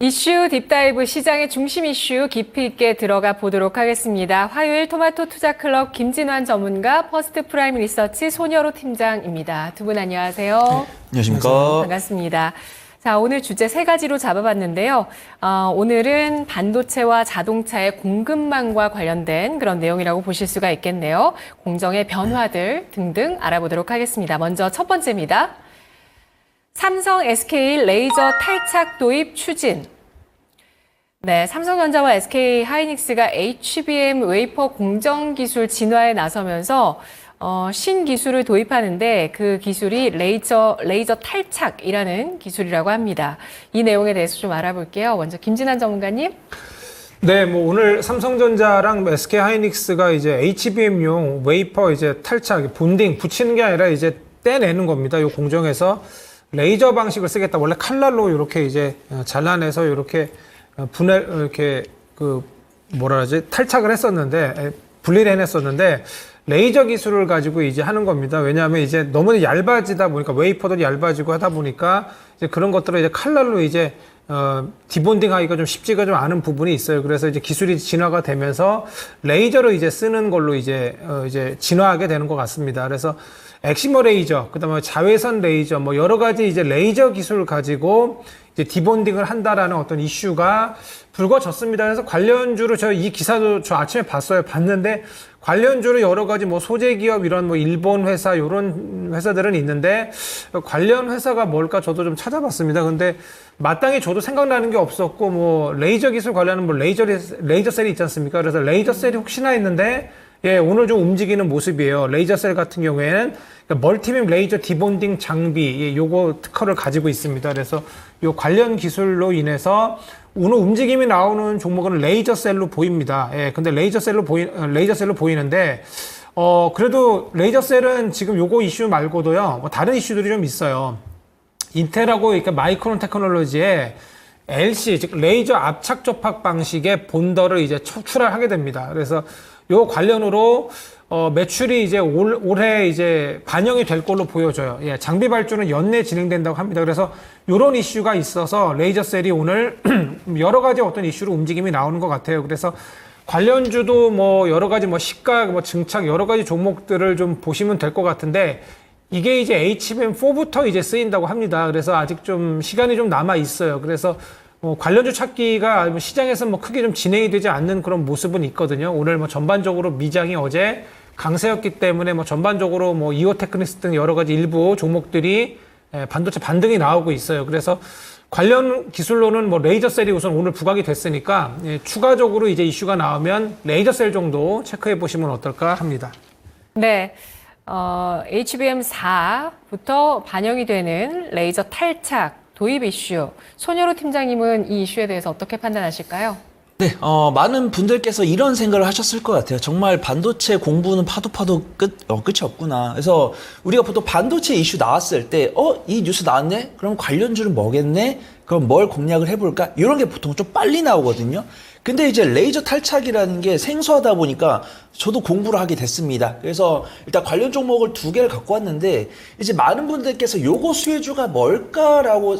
이슈 딥다이브 시장의 중심 이슈 깊이 있게 들어가 보도록 하겠습니다. 화요일 토마토 투자클럽 김진환 전문가, 퍼스트 프라임 리서치 손여로 팀장입니다. 두 분 안녕하세요. 네, 안녕하십니까. 반갑습니다. 자, 오늘 주제 세 가지로 잡아봤는데요. 오늘은 반도체와 자동차의 공급망과 관련된 그런 내용이라고 보실 수가 있겠네요. 공정의 변화들 등등 알아보도록 하겠습니다. 먼저 첫 번째입니다. 삼성 SK 레이저 탈착 도입 추진. 네, 삼성전자와 SK 하이닉스가 HBM 웨이퍼 공정 기술 진화에 나서면서 신기술을 도입하는데 그 기술이 레이저 탈착이라는 기술이라고 합니다. 이 내용에 대해서 좀 알아볼게요. 먼저 김진환 전문가님. 네, 뭐 오늘 삼성전자랑 SK 하이닉스가 이제 HBM용 웨이퍼 이제 탈착, 본딩 붙이는 게 아니라 이제 떼내는 겁니다. 이 공정에서 레이저 방식을 쓰겠다. 원래 칼날로 이렇게 이제 잘라내서 이렇게 이렇게 뭐라 하지? 탈착을 했었는데, 분리를 해냈었는데, 레이저 기술을 가지고 이제 하는 겁니다. 왜냐하면 이제 너무 얇아지다 보니까, 웨이퍼들이 얇아지고 하다 보니까, 이제 그런 것들을 이제 칼날로 이제, 디본딩 하기가 좀 쉽지가 좀 않은 부분이 있어요. 그래서 이제 기술이 진화가 되면서 레이저로 이제 쓰는 걸로 이제 진화하게 되는 것 같습니다. 그래서 엑시머 레이저, 그다음에 자외선 레이저, 뭐 여러 가지 이제 레이저 기술을 가지고 이제 디본딩을 한다라는 어떤 이슈가 불거졌습니다. 그래서 관련주로 이 기사도 저 아침에 봤는데 관련주로 여러 가지 뭐 소재 기업 이런 뭐 일본 회사 이런 회사들은 있는데 관련 회사가 뭘까 저도 좀 찾아봤습니다. 근데 마땅히 저도 생각나는 게 없었고 뭐 레이저 기술 관련은 뭐 레이저 셀이 있지 않습니까? 그래서 레이저 셀이 혹시나 했는데 예, 오늘 좀 움직이는 모습이에요. 레이저 셀 같은 경우에는 멀티빔 레이저 디본딩 장비, 예, 요거 특허를 가지고 있습니다. 그래서 요 관련 기술로 인해서 오늘 움직임이 나오는 종목은 레이저 셀로 보입니다. 예, 근데 레이저 셀로 보이는데, 그래도 레이저 셀은 지금 요거 이슈 말고도요, 뭐 다른 이슈들이 좀 있어요. 인텔하고 그러니까 마이크론 테크놀로지에 LC, 즉 레이저 압착 접합 방식의 본더를 이제 출하하게 됩니다. 그래서 요 관련으로 매출이 이제 올해 이제 반영이 될 걸로 보여져요. 예, 장비 발주는 연내 진행된다고 합니다. 그래서 요런 이슈가 있어서 레이저셀이 오늘 여러 가지 어떤 이슈로 움직임이 나오는 것 같아요. 그래서 관련주도 뭐 여러 가지 뭐 시가, 뭐 증착 여러 가지 종목들을 좀 보시면 될 것 같은데 이게 이제 HBM4부터 이제 쓰인다고 합니다. 그래서 아직 좀 시간이 좀 남아 있어요. 그래서 관련주 찾기가 시장에서 뭐 크게 좀 진행이 되지 않는 그런 모습은 있거든요. 오늘 뭐 전반적으로 미장이 어제 강세였기 때문에 뭐 전반적으로 뭐 이오테크닉스 등 여러 가지 일부 종목들이 반도체 반등이 나오고 있어요. 그래서 관련 기술로는 뭐 레이저셀이 우선 오늘 부각이 됐으니까 추가적으로 이제 이슈가 나오면 레이저셀 정도 체크해 보시면 어떨까 합니다. 네. HBM4부터 반영이 되는 레이저 탈착 도입 이슈. 손여로 팀장님은 이 이슈에 대해서 어떻게 판단하실까요? 네, 많은 분들께서 이런 생각을 하셨을 것 같아요. 정말 반도체 공부는 파도 끝이 없구나. 그래서 우리가 보통 반도체 이슈 나왔을 때, 이 뉴스 나왔네? 그럼 관련주는 뭐겠네? 그럼 뭘 공략을 해볼까? 이런 게 보통 좀 빨리 나오거든요. 근데 이제 레이저 탈착이라는 게 생소하다 보니까 저도 공부를 하게 됐습니다. 그래서 일단 관련 종목을 2개를 갖고 왔는데 이제 많은 분들께서 요거 수혜주가 뭘까라고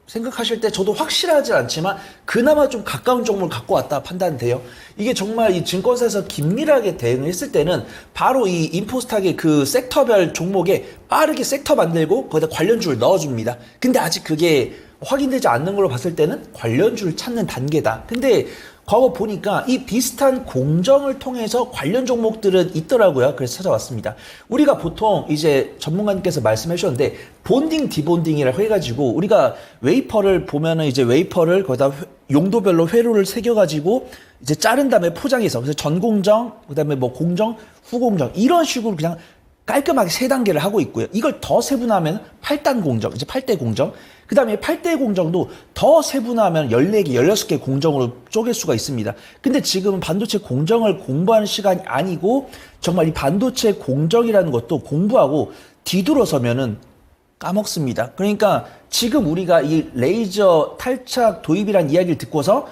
생각하실 때 저도 확실하지 않지만 그나마 좀 가까운 종목을 갖고 왔다 판단돼요. 이게 정말 이 증권사에서 긴밀하게 대응했을 때는 바로 이 인포스탁의 그 섹터별 종목에 빠르게 섹터 만들고 거기다 관련주를 넣어줍니다. 근데 아직 그게 확인되지 않는 걸로 봤을 때는 관련주를 찾는 단계다. 근데 과거 보니까 이 비슷한 공정을 통해서 관련 종목들은 있더라고요. 그래서 찾아왔습니다. 우리가 보통 이제 전문가님께서 말씀해 주셨는데 본딩, 디본딩이라고 해가지고 우리가 웨이퍼를 보면은 이제 웨이퍼를 거기다 용도별로 회로를 새겨가지고 이제 자른 다음에 포장해서 그래서 전공정, 그다음에 뭐 공정, 후공정 이런 식으로 그냥 깔끔하게 3단계를 하고 있고요. 이걸 더 세분화하면 8단 공정, 이제 8대 공정. 그 다음에 8대 공정도 더 세분화하면 14개, 16개 공정으로 쪼갤 수가 있습니다. 근데 지금은 반도체 공정을 공부하는 시간이 아니고 정말 이 반도체 공정이라는 것도 공부하고 뒤돌아서면은 까먹습니다. 그러니까 지금 우리가 이 레이저 탈착 도입이라는 이야기를 듣고서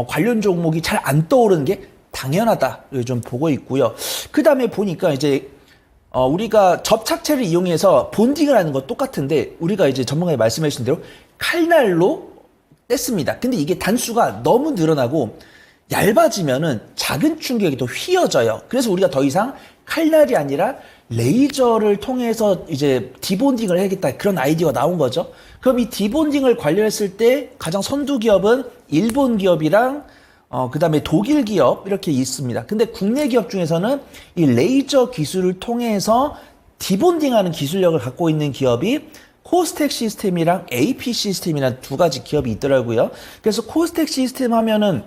관련 종목이 잘 안 떠오르는 게 당연하다. 좀 보고 있고요. 그 다음에 보니까 이제 우리가 접착체를 이용해서 본딩을 하는 건 똑같은데 우리가 이제 전문가님 말씀해 주신 대로 칼날로 뗐습니다. 근데 이게 단수가 너무 늘어나고 얇아지면은 작은 충격이 더 휘어져요. 그래서 우리가 더 이상 칼날이 아니라 레이저를 통해서 이제 디본딩을 해야겠다. 그런 아이디어가 나온 거죠. 그럼 이 디본딩을 관련했을 때 가장 선두 기업은 일본 기업이랑 그다음에 독일 기업 이렇게 있습니다. 근데 국내 기업 중에서는 이 레이저 기술을 통해서 디본딩하는 기술력을 갖고 있는 기업이 코스텍 시스템이랑 AP 시스템이라는 두 가지 기업이 있더라고요. 그래서 코스텍 시스템 하면은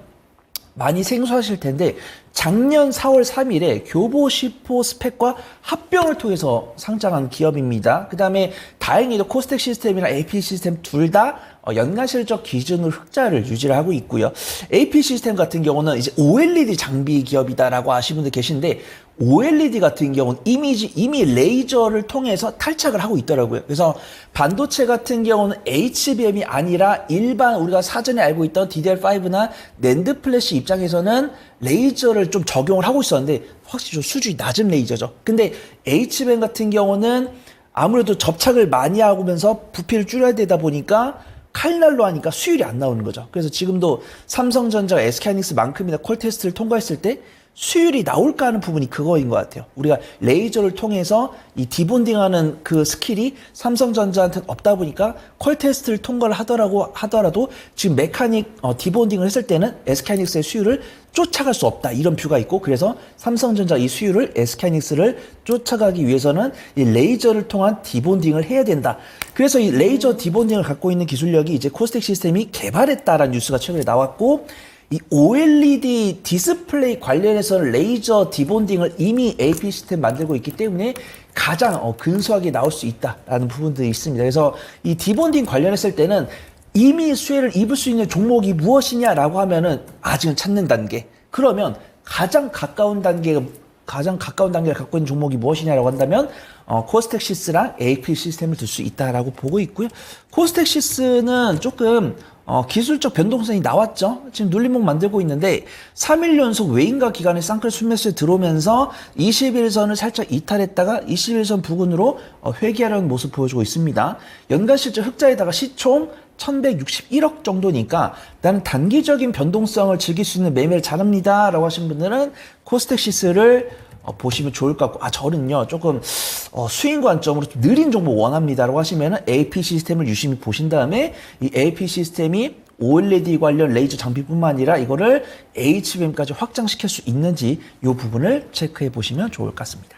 많이 생소하실 텐데 작년 4월 3일에 교보 10호 스펙과 합병을 통해서 상장한 기업입니다. 그 다음에 다행히도 코스텍 시스템이랑 AP 시스템 둘 다 연간 실적 기준으로 흑자를 유지를 하고 있고요. AP 시스템 같은 경우는 이제 OLED 장비 기업이다라고 아시는 분들 계신데 OLED 같은 경우는 이미 레이저를 통해서 탈착을 하고 있더라고요. 그래서 반도체 같은 경우는 HBM이 아니라 일반 우리가 사전에 알고 있던 DDR5나 낸드 플래시 입장에서는 레이저를 좀 적용을 하고 있었는데 확실히 좀 수준이 낮은 레이저죠. 근데 HBM 같은 경우는 아무래도 접착을 많이 하면서 부피를 줄여야 되다 보니까 칼날로 하니까 수율이 안 나오는 거죠. 그래서 지금도 삼성전자, SK하이닉스만큼이나 콜 테스트를 통과했을 때 수율이 나올까 하는 부분이 그거인 것 같아요. 우리가 레이저를 통해서 이 디본딩하는 그 스킬이 삼성전자한테는 없다 보니까 콜 테스트를 통과를 하더라도 지금 메카닉 디본딩을 했을 때는 SK하이닉스의 수율을 쫓아갈 수 없다 이런 뷰가 있고 그래서 삼성전자 이 수율을 SK하이닉스를 쫓아가기 위해서는 이 레이저를 통한 디본딩을 해야 된다. 그래서 이 레이저 디본딩을 갖고 있는 기술력이 이제 코스텍 시스템이 개발했다라는 뉴스가 최근에 나왔고 이 OLED 디스플레이 관련해서는 레이저 디본딩을 이미 AP 시스템 만들고 있기 때문에 가장 근소하게 나올 수 있다라는 부분들이 있습니다. 그래서 이 디본딩 관련했을 때는 이미 수혜를 입을 수 있는 종목이 무엇이냐라고 하면은 아직은 찾는 단계. 그러면 가장 가까운 단계를 갖고 있는 종목이 무엇이냐라고 한다면 코스텍 시스랑 AP 시스템을 들 수 있다라고 보고 있고요. 코스텍 시스는 조금 기술적 변동성이 나왔죠. 지금 눌림목 만들고 있는데 3일 연속 외인가 기간의 쌍끌 순매수에 들어오면서 21선을 살짝 이탈했다가 21선 부근으로 회귀하려는 모습 보여주고 있습니다. 연간 실적 흑자에다가 시총 1161억 정도니까 나는 단기적인 변동성을 즐길 수 있는 매매를 잘합니다 라고 하신 분들은 코스텍 시스를 보시면 좋을 것 같고 저는요 조금 스윙 관점으로 좀 느린 종목 원합니다라고 하시면은 AP 시스템을 유심히 보신 다음에 이 AP 시스템이 OLED 관련 레이저 장비뿐만 아니라 이거를 HBM까지 확장시킬 수 있는지 이 부분을 체크해 보시면 좋을 것 같습니다.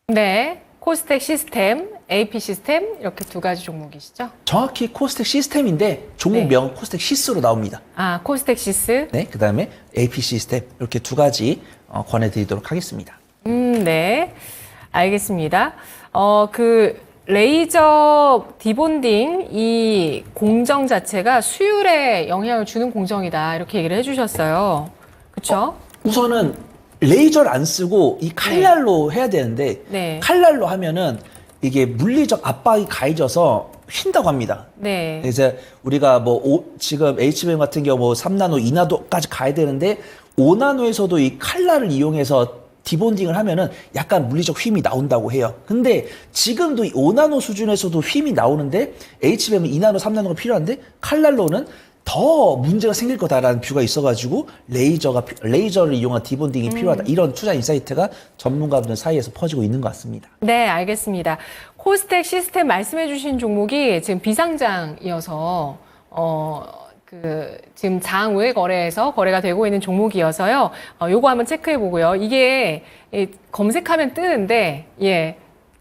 네, 코스텍 시스템, AP 시스템 이렇게 두 가지 종목이시죠? 정확히 코스텍 시스템인데 종목명 코스텍 시스로 나옵니다. 코스텍 시스. 네, 그 다음에 AP 시스템 이렇게 두 가지 권해드리도록 하겠습니다. 네, 알겠습니다. 그 레이저 디본딩 이 공정 자체가 수율에 영향을 주는 공정이다 이렇게 얘기를 해주셨어요. 그렇죠? 우선은 레이저를 안 쓰고 이 칼날로 해야 되는데 네. 칼날로 하면은 이게 물리적 압박이 가해져서 휜다고 합니다. 네. 이제 우리가 지금 HBM 같은 경우 3나노, 2나노까지 가야 되는데 5나노에서도 이 칼날을 이용해서 디본딩을 하면은 약간 물리적 휨이 나온다고 해요. 근데 지금도 이 5나노 수준에서도 휨이 나오는데 HBM은 2나노, 3나노가 필요한데 칼날로는 더 문제가 생길 거다라는 뷰가 있어가지고 레이저를 이용한 디본딩이 필요하다. 이런 투자 인사이트가 전문가분들 사이에서 퍼지고 있는 것 같습니다. 네, 알겠습니다. 코스텍 시스템 말씀해주신 종목이 지금 비상장이어서 지금 장 외 거래에서 거래가 되고 있는 종목이어서요. 요거 한번 체크해 보고요. 이게 검색하면 뜨는데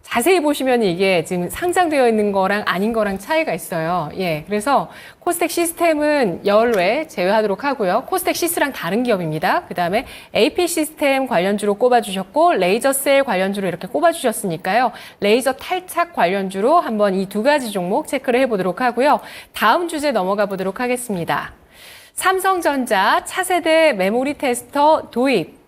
자세히 보시면 이게 지금 상장되어 있는 거랑 아닌 거랑 차이가 있어요. 그래서 코스텍 시스템은 열외 제외하도록 하고요. 코스텍 시스랑 다른 기업입니다. 그 다음에 AP 시스템 관련주로 꼽아주셨고 레이저 셀 관련주로 이렇게 꼽아주셨으니까요. 레이저 탈착 관련주로 한번 이 두 가지 종목 체크를 해보도록 하고요. 다음 주제 넘어가 보도록 하겠습니다. 삼성전자 차세대 메모리 테스터 도입.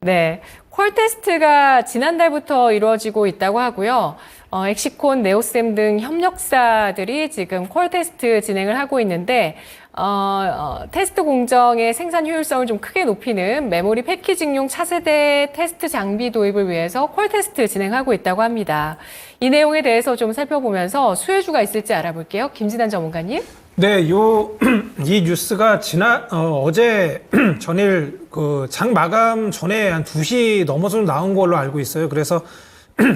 네. 콜 테스트가 지난달부터 이루어지고 있다고 하고요. 엑시콘, 네오셈 등 협력사들이 지금 콜 테스트 진행을 하고 있는데 테스트 공정의 생산 효율성을 좀 크게 높이는 메모리 패키징용 차세대 테스트 장비 도입을 위해서 콜 테스트 진행하고 있다고 합니다. 이 내용에 대해서 좀 살펴보면서 수혜주가 있을지 알아볼게요. 김진환 전문가님. 네, 이 뉴스가 어제 전일 장 마감 전에 한 2시 넘어서 나온 걸로 알고 있어요. 그래서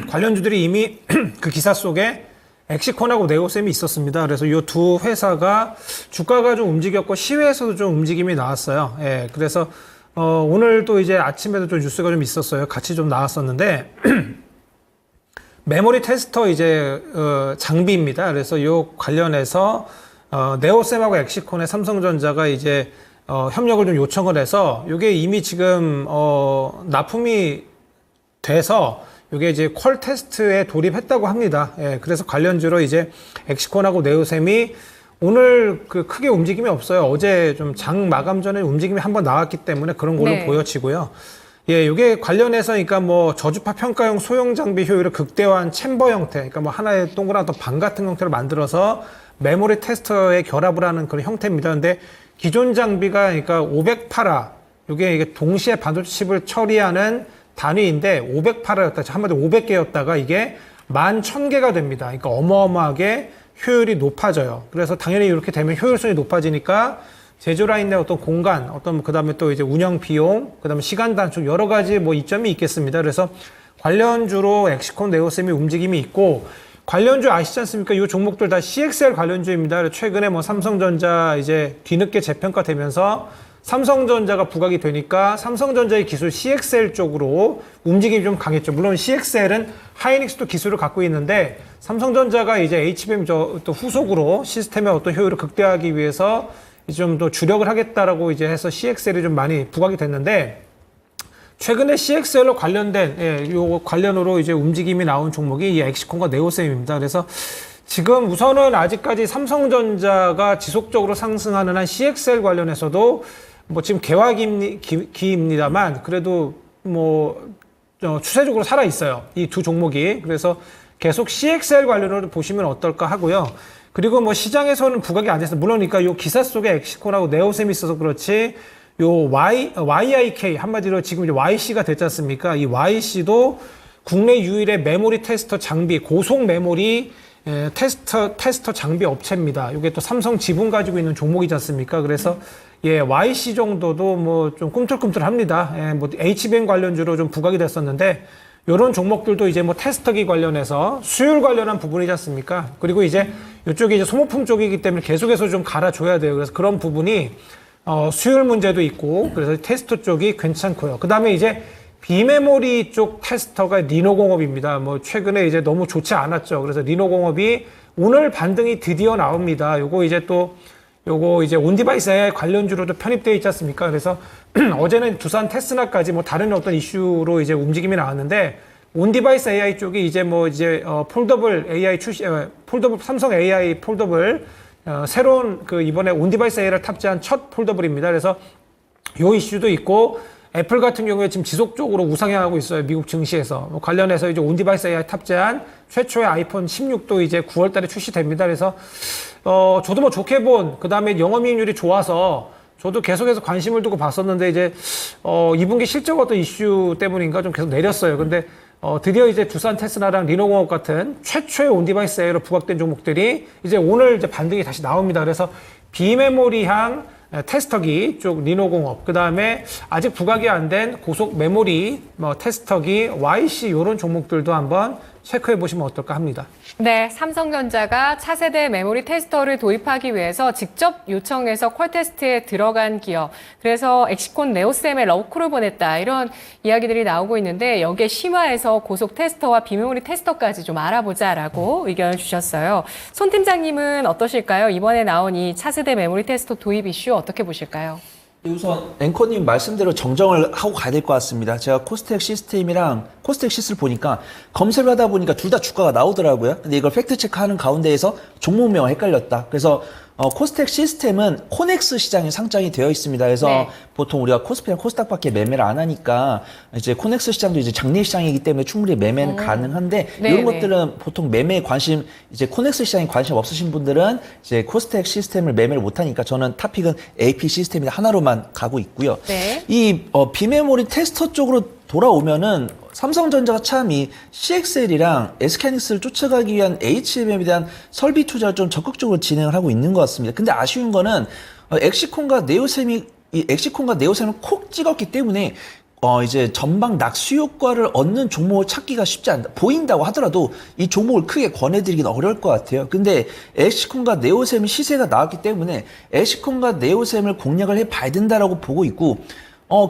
관련주들이 이미 그 기사 속에 엑시콘하고 네오셈이 있었습니다. 그래서 이 두 회사가 주가가 좀 움직였고 시외에서도 좀 움직임이 나왔어요. 예, 그래서 오늘도 이제 아침에도 좀 뉴스가 좀 있었어요. 같이 좀 나왔었는데 메모리 테스터 이제 장비입니다. 그래서 이 관련해서 네오셈하고 엑시콘의 삼성전자가 이제 협력을 좀 요청을 해서 이게 이미 지금 납품이 돼서 이게 이제 퀄 테스트에 돌입했다고 합니다. 예, 그래서 관련주로 이제 엑시콘하고 네오셈이 오늘 크게 움직임이 없어요. 어제 좀 장 마감 전에 움직임이 한번 나왔기 때문에 그런 걸로 네. 보여지고요. 예, 이게 관련해서 그러니까 뭐 저주파 평가용 소형 장비 효율을 극대화한 챔버 형태, 그러니까 뭐 하나의 동그란 어떤 방 같은 형태를 만들어서 메모리 테스터에 결합을 하는 그런 형태입니다. 근데 기존 장비가 그러니까 508화, 이게 동시에 반도체 칩을 처리하는 단위인데 508화였다. 한마디로 500개였다가 이게 11,000개가 됩니다. 그러니까 어마어마하게 효율이 높아져요. 그래서 당연히 이렇게 되면 효율성이 높아지니까 제조 라인 내 어떤 공간, 그다음에 또 이제 운영 비용, 그다음에 시간 단축 여러 가지 뭐 이점이 있겠습니다. 그래서 관련주로 엑시콘, 네오셈이 움직임이 있고 관련주 아시지 않습니까? 이 종목들 다 CXL 관련주입니다. 최근에 뭐 삼성전자 이제 뒤늦게 재평가되면서 삼성전자가 부각이 되니까 삼성전자의 기술 CXL 쪽으로 움직임이 좀 강했죠. 물론 CXL은 하이닉스도 기술을 갖고 있는데 삼성전자가 이제 HBM 또 후속으로 시스템의 어떤 효율을 극대화하기 위해서 좀 더 주력을 하겠다라고 이제 해서 CXL이 좀 많이 부각이 됐는데 최근에 CXL로 관련된 요 관련으로 이제 움직임이 나온 종목이 이 엑시콘과 네오셈입니다. 그래서 지금 우선은 아직까지 삼성전자가 지속적으로 상승하는 한 CXL 관련해서도 뭐 지금 개화기입니다만 그래도 뭐 추세적으로 살아 있어요. 이 두 종목이. 그래서 계속 CXL 관련으로 보시면 어떨까 하고요. 그리고 뭐 시장에서는 부각이 안 됐어요. 물론 그러니까 요 기사 속에 엑시콘하고 네오셈이 있어서 그렇지 요 YIK 한마디로 지금 이제 YC가 됐지 않습니까? 이 YC도 국내 유일의 메모리 테스터 장비 고속 메모리 테스터 장비 업체입니다. 이게 또 삼성 지분 가지고 있는 종목이지 않습니까? 그래서 예, YC 정도도 뭐 좀 꿈틀꿈틀합니다. 예, 뭐 HBM 관련주로 좀 부각이 됐었는데 이런 종목들도 이제 뭐 테스터기 관련해서 수율 관련한 부분이지 않습니까? 그리고 이제 이쪽이 이제 소모품 쪽이기 때문에 계속해서 좀 갈아줘야 돼요. 그래서 그런 부분이 수율 문제도 있고 그래서 테스터 쪽이 괜찮고요. 그 다음에 이제 비메모리 쪽 테스터가 리노공업입니다. 뭐 최근에 이제 너무 좋지 않았죠. 그래서 리노공업이 오늘 반등이 드디어 나옵니다. 요거 이제 온디바이스 AI 관련주로도 편입되어 있지 않습니까? 그래서 어제는 두산 테스나까지 뭐 다른 어떤 이슈로 이제 움직임이 나왔는데 온디바이스 AI 쪽이 이제 폴더블 AI 삼성 AI 폴더블 새로운 이번에 온디바이스 AI를 탑재한 첫 폴더블입니다. 그래서 요 이슈도 있고 애플 같은 경우에 지금 지속적으로 우상향하고 있어요. 미국 증시에서. 관련해서 이제 온디바이스 AI 탑재한 최초의 아이폰 16도 이제 9월 달에 출시됩니다. 그래서, 저도 뭐 좋게 그 다음에 영업이익률이 좋아서 저도 계속해서 관심을 두고 봤었는데 이제, 2분기 실적 어떤 이슈 때문인가 좀 계속 내렸어요. 근데, 드디어 이제 두산 테스나랑 리노공업 같은 최초의 온디바이스 AI로 부각된 종목들이 이제 오늘 이제 반등이 다시 나옵니다. 그래서 비메모리향 테스터기 쪽 리노공업, 그 다음에 아직 부각이 안 된 고속 메모리 테스터기 YC 이런 종목들도 한번 체크해 보시면 어떨까 합니다. 네, 삼성전자가 차세대 메모리 테스터를 도입하기 위해서 직접 요청해서 퀄 테스트에 들어간 기업. 그래서 엑시콘 네오셈에 러브콜을 보냈다. 이런 이야기들이 나오고 있는데 여기에 심화해서 고속 테스터와 비메모리 테스터까지 좀 알아보자라고 의견을 주셨어요. 손 팀장님은 어떠실까요? 이번에 나온 이 차세대 메모리 테스터 도입 이슈 어떻게 보실까요? 우선 앵커님 말씀대로 정정을 하고 가야 될 것 같습니다. 제가 코스닥 시스템이랑 코스닥 시스를 보니까 검색을 하다 보니까 둘 다 주가가 나오더라고요. 근데 이걸 팩트 체크하는 가운데에서 종목명이 헷갈렸다. 그래서 코스닥 시스템은 코넥스 시장에 상장이 되어 있습니다. 그래서 네. 보통 우리가 코스피랑 코스닥밖에 매매를 안 하니까 이제 코넥스 시장도 이제 장내 시장이기 때문에 충분히 매매는 가능한데 네, 이런 네. 것들은 보통 매매에 관심 이제 코넥스 시장에 관심 없으신 분들은 이제 코스닥 시스템을 매매를 못 하니까 저는 탑픽은 AP 시스템이 하나로만 가고 있고요. 네. 이 비메모리 테스터 쪽으로 돌아오면은 삼성전자가 참 이 CXL이랑 SK하이닉스를 쫓아가기 위한 HBM에 대한 설비 투자를 좀 적극적으로 진행을 하고 있는 것 같습니다. 근데 아쉬운 거는 엑시콘과 네오셈이 이 엑시콘과 네오셈을 콕 찍었기 때문에 이제 전방 낙수 효과를 얻는 종목을 찾기가 쉽지 않다. 보인다고 하더라도 이 종목을 크게 권해드리기는 어려울 것 같아요. 근데 엑시콘과 네오셈이 시세가 나왔기 때문에 엑시콘과 네오셈을 공략을 해봐야 된다라고 보고 있고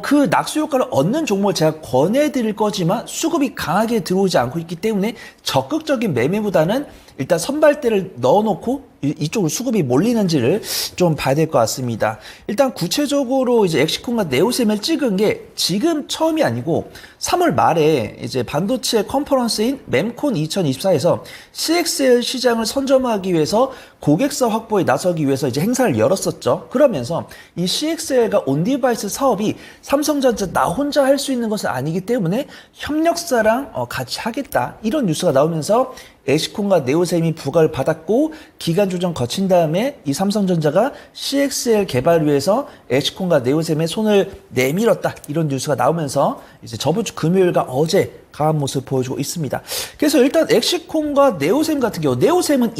그 낙수 효과를 얻는 종목을 제가 권해드릴 거지만 수급이 강하게 들어오지 않고 있기 때문에 적극적인 매매보다는 일단 선발대를 넣어놓고 이쪽으로 수급이 몰리는지를 좀 봐야 될 것 같습니다. 일단 구체적으로 이제 엑시콘과 네오셈을 찍은 게 지금 처음이 아니고 3월 말에 이제 반도체 컨퍼런스인 mem콘 2024에서 CXL 시장을 선점하기 위해서 고객사 확보에 나서기 위해서 이제 행사를 열었었죠. 그러면서 이 CXL과 온디바이스 사업이 삼성전자 나 혼자 할 수 있는 것은 아니기 때문에 협력사랑 같이 하겠다 이런 뉴스가 나오면서 엑시콘과 네오셈이 부과를 받았고 기간 조정 거친 다음에 이 삼성전자가 CXL 개발을 위해서 엑시콘과 네오셈의 손을 내밀었다 이런 뉴스가 나오면서 이제 저번 주 금요일과 어제 강한 모습을 보여주고 있습니다. 그래서 일단 엑시콘과 네오셈 같은 경우 네오셈은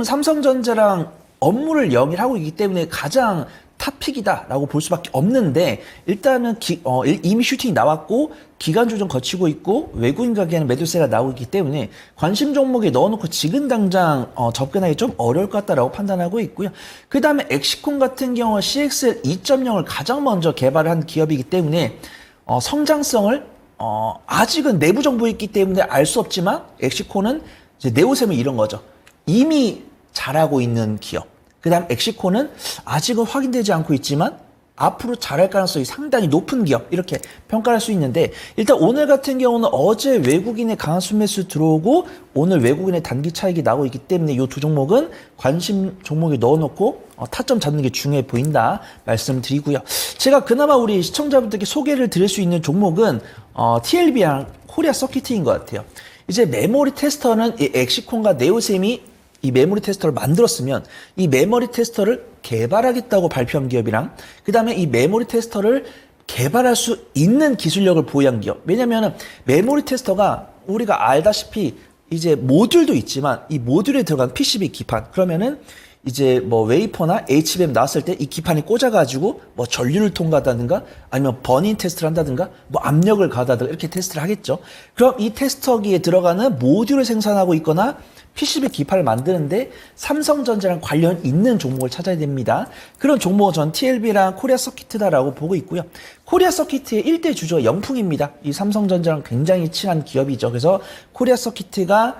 삼성전자랑 업무를 영위하고 있기 때문에 가장 탑픽이다라고 볼 수밖에 없는데 일단은 이미 슈팅이 나왔고 기간 조정 거치고 있고 외국인 가게에는 매도세가 나오고 있기 때문에 관심 종목에 넣어놓고 지금 당장 접근하기 좀 어려울 것 같다라고 판단하고 있고요. 그 다음에 엑시콘 같은 경우 CXL 2.0을 가장 먼저 개발을 한 기업이기 때문에 성장성을 아직은 내부 정보가 있기 때문에 알 수 없지만 엑시콘은 이제 네오셈은 이런 거죠. 이미 잘하고 있는 기업. 그 다음 엑시콘은 아직은 확인되지 않고 있지만 앞으로 잘할 가능성이 상당히 높은 기업 이렇게 평가할 수 있는데 일단 오늘 같은 경우는 어제 외국인의 강한 순매수 들어오고 오늘 외국인의 단기 차익이 나오고 있기 때문에 이 두 종목은 관심 종목에 넣어놓고 타점 잡는 게 중요해 보인다 말씀드리고요. 제가 그나마 우리 시청자분들께 소개를 드릴 수 있는 종목은 TLB랑 코리아 서키트인 것 같아요. 이제 메모리 테스터는 이 엑시콘과 네오셈이 이 메모리 테스터를 만들었으면 이 메모리 테스터를 개발하겠다고 발표한 기업이랑 그 다음에 이 메모리 테스터를 개발할 수 있는 기술력을 보유한 기업. 왜냐면은 메모리 테스터가 우리가 알다시피 이제 모듈도 있지만 이 모듈에 들어간 PCB 기판 그러면은 이제 뭐 웨이퍼나 HBM 나왔을 때 이 기판이 꽂아가지고 뭐 전류를 통과하다든가 아니면 버닝 테스트를 한다든가 뭐 압력을 가하다든가 이렇게 테스트를 하겠죠. 그럼 이 테스터기에 들어가는 모듈을 생산하고 있거나 PCB 기판을 만드는데 삼성전자랑 관련 있는 종목을 찾아야 됩니다. 그런 종목은 전 TLB랑 코리아 서키트다라고 보고 있고요. 코리아 서키트의 1대 주주가 영풍입니다. 이 삼성전자랑 굉장히 친한 기업이죠. 그래서 코리아 서키트가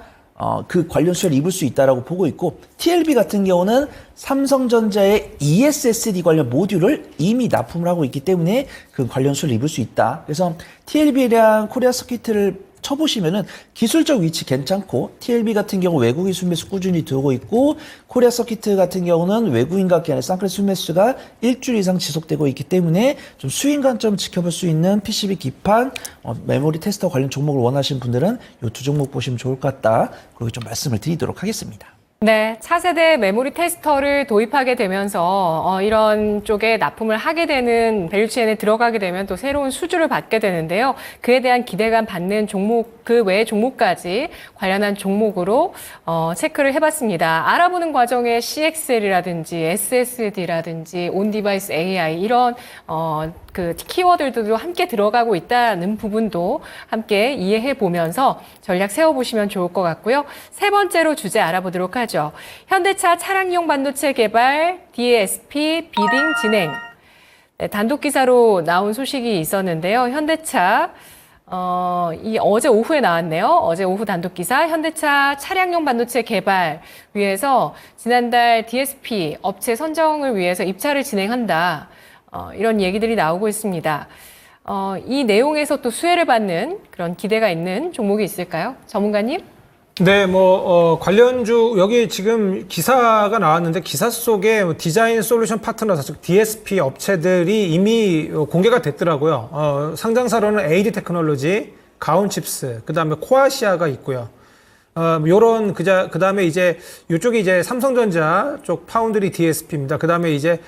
그 관련 수혜를 입을 수 있다라고 보고 있고 TLB 같은 경우는 삼성전자의 ESSD 관련 모듈을 이미 납품을 하고 있기 때문에 그 관련 수혜를 입을 수 있다. 그래서 TLB랑 코리아 서키트를 쳐보시면은 기술적 위치 괜찮고 TLB 같은 경우 외국인 순매수 꾸준히 들어오고 있고 코리아 서키트 같은 경우는 외국인과 기관의 쌍끌 순매수가 일주일 이상 지속되고 있기 때문에 좀 수익 관점을 지켜볼 수 있는 PCB 기판, 메모리 테스터 관련 종목을 원하시는 분들은 이 두 종목 보시면 좋을 것 같다. 그리고 좀 말씀을 드리도록 하겠습니다. 네, 차세대 메모리 테스터를 도입하게 되면서 이런 쪽에 납품을 하게 되는 밸류체인에 들어가게 되면 또 새로운 수주를 받게 되는데요. 그에 대한 기대감 받는 종목, 그 외의 종목까지 관련한 종목으로 체크를 해봤습니다. 알아보는 과정에 CXL이라든지 SSD라든지 온디바이스 AI 이런 그 키워드들도 함께 들어가고 있다는 부분도 함께 이해해 보면서 전략 세워보시면 좋을 것 같고요. 세 번째로 주제 알아보도록 하죠. 현대차 차량용 반도체 개발 DSP 비딩 진행. 네, 단독 기사로 나온 소식이 있었는데요. 현대차 어제 오후에 나왔네요. 어제 오후 단독 기사 현대차 차량용 반도체 개발 위해서 지난달 DSP 업체 선정을 위해서 입찰을 진행한다. 이런 얘기들이 나오고 있습니다. 이 내용에서 또 수혜를 받는 그런 기대가 있는 종목이 있을까요? 전문가님? 네, 관련주, 여기 지금 기사가 나왔는데 기사 속에 디자인 솔루션 파트너사, 즉 DSP 업체들이 이미 공개가 됐더라고요. 상장사로는 AD 테크놀로지, 가온칩스, 그 다음에 코아시아가 있고요. 그 다음에 이제, 요쪽이 이제 삼성전자 쪽 파운드리 DSP입니다. 그 다음에 이제,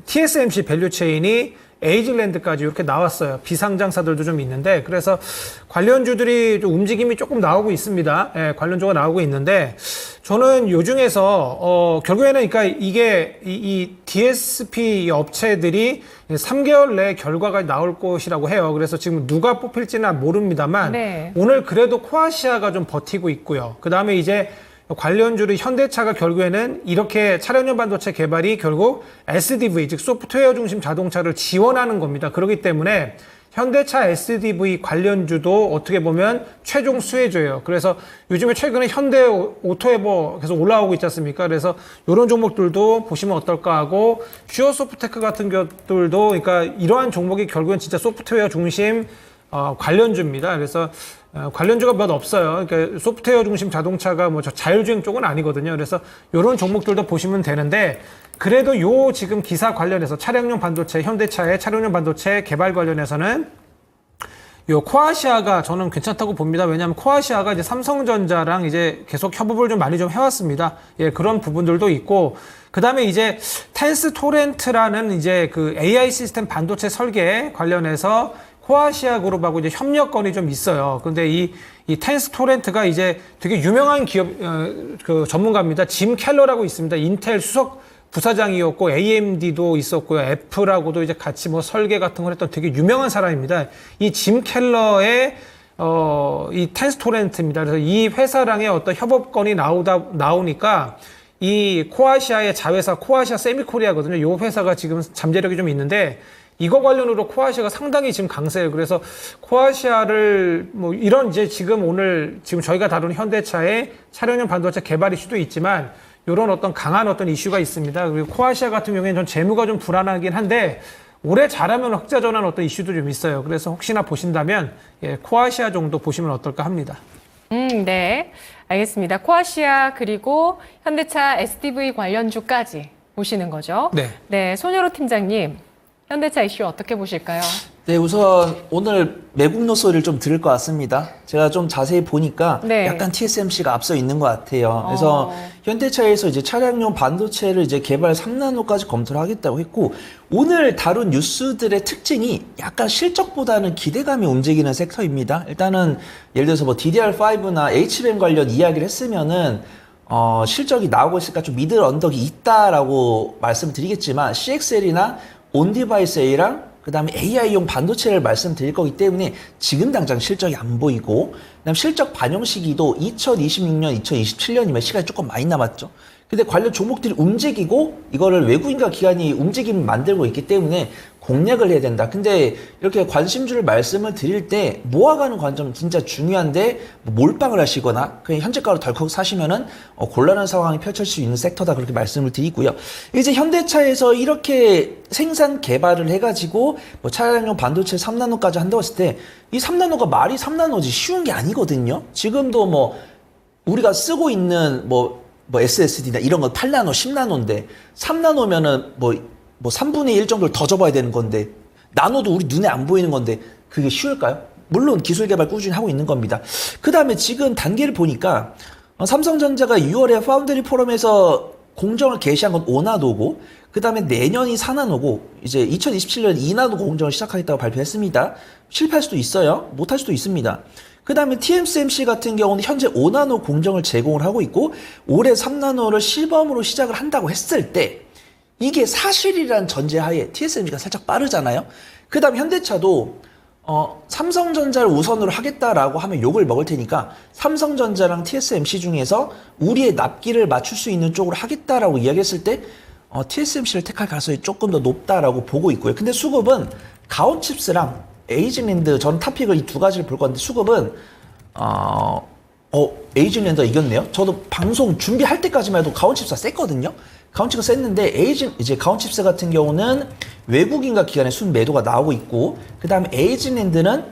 TSMC 밸류체인이 에이즐랜드까지 이렇게 나왔어요. 비상장사들도 좀 있는데, 그래서 관련주들이 좀 움직임이 조금 나오고 있습니다. 예, 관련주가 나오고 있는데, 저는 요 중에서, 결국에는 그러니까 이게 이 DSP 업체들이 3개월 내에 결과가 나올 것이라고 해요. 그래서 지금 누가 뽑힐지는 모릅니다만, 네. 오늘 그래도 코아시아가 좀 버티고 있고요. 그 다음에 이제 관련주를 현대차가 결국에는 이렇게 차량용 반도체 개발이 결국 SDV, 즉 소프트웨어 중심 자동차를 지원하는 겁니다. 그렇기 때문에 현대차 SDV 관련주도 어떻게 보면 최종 수혜주예요. 그래서 요즘에 최근에 현대 오토에버 계속 올라오고 있지 않습니까? 그래서 이런 종목들도 보시면 어떨까 하고, 슈어소프테크 같은 것들도, 그러니까 이러한 종목이 결국엔 진짜 소프트웨어 중심 관련주입니다. 그래서 관련주가 몇 없어요. 그러니까 소프트웨어 중심 자동차가 뭐 자율주행 쪽은 아니거든요. 그래서 이런 종목들도 보시면 되는데, 그래도 요 지금 기사 관련해서 차량용 반도체, 현대차의 차량용 반도체 개발 관련해서는 요 코아시아가 저는 괜찮다고 봅니다. 왜냐하면 코아시아가 이제 삼성전자랑 이제 계속 협업을 좀 많이 좀 해왔습니다. 예, 그런 부분들도 있고, 그 다음에 이제 텐스 토렌트라는 이제 그 AI 시스템 반도체 설계 관련해서 코아시아 그룹하고 이제 협력건이 좀 있어요. 근데 이 텐스 토렌트가 이제 되게 유명한 기업, 그 전문가입니다. 짐 켈러라고 있습니다. 인텔 수석 부사장이었고, AMD도 있었고요. 애플하고도 이제 같이 뭐 설계 같은 걸 했던 되게 유명한 사람입니다. 이 짐 켈러의, 이 텐스 토렌트입니다. 그래서 이 회사랑의 어떤 협업건이 나오니까 이 코아시아의 자회사, 코아시아 세미코리아거든요. 이 회사가 지금 잠재력이 좀 있는데, 이거 관련으로 코아시아가 상당히 지금 강세예요. 그래서 코아시아를 뭐 이런 이제 지금 저희가 다루는 현대차의 차량용 반도체 개발 이슈도 있지만, 이런 어떤 강한 어떤 이슈가 있습니다. 그리고 코아시아 같은 경우에는 전 재무가 좀 불안하긴 한데, 올해 잘하면 흑자 전환 어떤 이슈도 좀 있어요. 그래서 혹시나 보신다면, 예, 코아시아 정도 보시면 어떨까 합니다. 네. 알겠습니다. 코아시아 그리고 현대차 SDV 관련주까지 보시는 거죠? 네. 네. 손여로 팀장님, 현대차 이슈 어떻게 보실까요? 네, 우선 오늘 매국노 소리를 좀 들을 것 같습니다. 제가 좀 자세히 보니까 네. 약간 TSMC가 앞서 있는 것 같아요. 그래서 현대차에서 이제 차량용 반도체를 이제 개발 3나노까지 검토를 하겠다고 했고, 오늘 다룬 뉴스들의 특징이 약간 실적보다는 기대감이 움직이는 섹터입니다. 일단은 예를 들어서 뭐 DDR5나 HBM 관련 이야기를 했으면은 실적이 나오고 있으니까 좀 미들 언덕이 있다라고 말씀드리겠지만, CXL이나 온디바이스 A랑 그 다음에 AI용 반도체를 말씀드릴 거기 때문에 지금 당장 실적이 안 보이고, 그다음 실적 반영 시기도 2026년, 2027년이면 시간이 조금 많이 남았죠. 근데 관련 종목들이 움직이고 이거를 외국인과 기관이 움직임 만들고 있기 때문에 공략을 해야 된다. 근데 이렇게 관심주를 말씀을 드릴 때 모아가는 관점 진짜 중요한데, 몰빵을 하시거나 그냥 현재가로 덜컥 사시면은 곤란한 상황이 펼쳐질 수 있는 섹터다, 그렇게 말씀을 드리고요. 이제 현대차에서 이렇게 생산 개발을 해가지고 뭐 차량용 반도체 3나노까지 한다고 했을 때, 이 3나노가 말이 3나노지 쉬운 게 아니거든요. 지금도 뭐 우리가 쓰고 있는 뭐 SSD나 이런 건 8나노, 10나노인데 3나노면은 뭐 3분의 1 정도를 더 접어야 되는 건데, 나노도 우리 눈에 안 보이는 건데 그게 쉬울까요? 물론 기술 개발 꾸준히 하고 있는 겁니다. 그 다음에 지금 단계를 보니까 삼성전자가 6월에 파운드리 포럼에서 공정을 개시한 건 5나노고, 그 다음에 내년이 4나노고, 이제 2027년 2나노 공정을 시작하겠다고 발표했습니다. 실패할 수도 있어요. 못할 수도 있습니다. 그 다음에 TSMC 같은 경우는 현재 5나노 공정을 제공을 하고 있고, 올해 3나노를 시범으로 시작을 한다고 했을 때, 이게 사실이란 전제하에 TSMC가 살짝 빠르잖아요. 그 다음 현대차도 삼성전자를 우선으로 하겠다라고 하면 욕을 먹을 테니까, 삼성전자랑 TSMC 중에서 우리의 납기를 맞출 수 있는 쪽으로 하겠다라고 이야기했을 때 TSMC를 택할 가능성이 조금 더 높다라고 보고 있고요. 근데 수급은 가온칩스랑 에이즐랜드, 전 탑픽을 이 두 가지를 볼 건데, 수급은 에이즐랜드가 이겼네요. 저도 방송 준비할 때까지만 해도 가온칩스가 셌거든요. 가온칩스가 셌는데, 이제 가온칩스 같은 경우는 외국인과 기관의 순 매도가 나오고 있고, 그 다음에 에이즐랜드는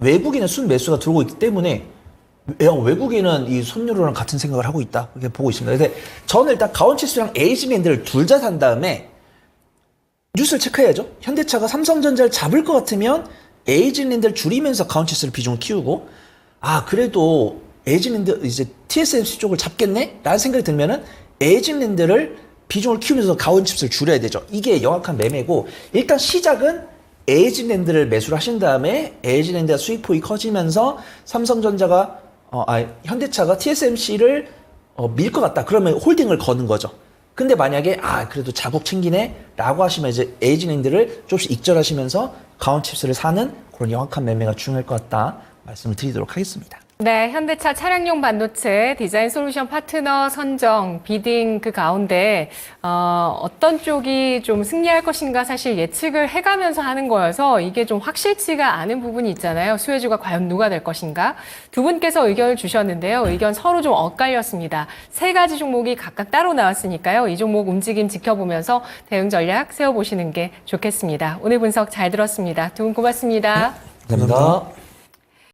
외국인의 순 매수가 들어오고 있기 때문에 외국인은 이 손유로랑 같은 생각을 하고 있다. 이렇게 보고 있습니다. 근데 저는 일단 가온칩스랑 에이지랜드를 둘 다 산 다음에 뉴스를 체크해야죠. 현대차가 삼성전자를 잡을 것 같으면 에이지랜드를 줄이면서 가온칩스를 비중을 키우고, 그래도 에이지랜드 이제 TSMC 쪽을 잡겠네? 라는 생각이 들면은 에이지랜드를 비중을 키우면서 가온칩스를 줄여야 되죠. 이게 영악한 매매고, 일단 시작은 에이지랜드를 매수를 하신 다음에 에이지랜드가 수익폭이 커지면서 삼성전자가 현대차가 TSMC를 밀 것 같다. 그러면 홀딩을 거는 거죠. 근데 만약에 그래도 자국 챙기네 라고 하시면 이제 에이지랜드를 조금씩 익절하시면서 가온칩스를 사는 그런 영악한 매매가 중요할 것 같다 말씀을 드리도록 하겠습니다. 네, 현대차 차량용 반도체 디자인 솔루션 파트너 선정, 비딩 그 가운데 어떤 쪽이 좀 승리할 것인가 사실 예측을 해가면서 하는 거여서 이게 좀 확실치가 않은 부분이 있잖아요. 수혜주가 과연 누가 될 것인가? 두 분께서 의견을 주셨는데요. 의견 서로 좀 엇갈렸습니다. 세 가지 종목이 각각 따로 나왔으니까요. 이 종목 움직임 지켜보면서 대응 전략 세워보시는 게 좋겠습니다. 오늘 분석 잘 들었습니다. 두 분 고맙습니다. 감사합니다.